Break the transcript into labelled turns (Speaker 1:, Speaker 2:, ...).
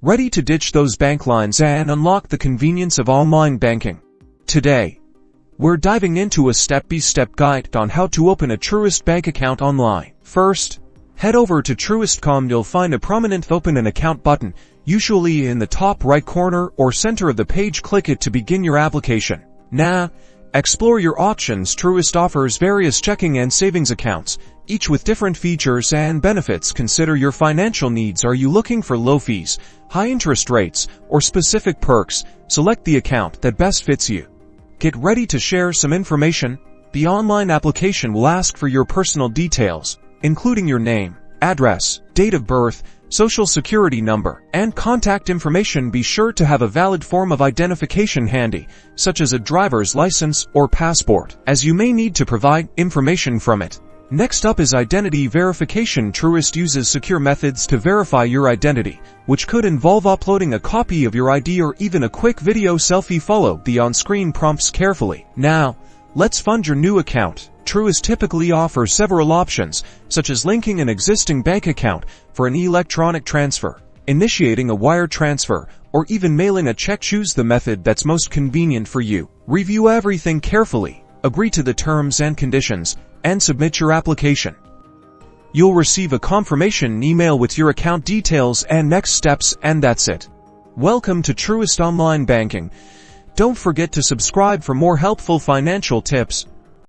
Speaker 1: Ready to ditch those bank lines and unlock the convenience of online banking? Today, we're diving into a step-by-step guide on how to open a Truist Bank account online. First, head over to Truist.com. You'll find a prominent Open an Account button, usually in the top right corner or center of the page. Click it to begin your application. Now, explore your options. Truist offers various checking and savings accounts, each with different features and benefits. Consider your financial needs. Are you looking for low fees, high interest rates, or specific perks? Select the account that best fits you. Get ready to share some information. The online application will ask for your personal details, including your name, address, date of birth, social security number, and contact information. Be sure to have a valid form of identification handy, such as a driver's license or passport, as you may need to provide information from it. Next up is identity verification. Truist uses secure methods to verify your identity, which could involve uploading a copy of your ID or even a quick video selfie. Follow the on-screen prompts carefully. Now, let's fund your new account. Truist typically offers several options, such as linking an existing bank account for an electronic transfer, initiating a wire transfer, or even mailing a check. Choose the method that's most convenient for you. Review everything carefully, agree to the terms and conditions, and submit your application. You'll receive a confirmation email with your account details and next steps, and that's it. Welcome to Truist Online Banking. Don't forget to subscribe for more helpful financial tips.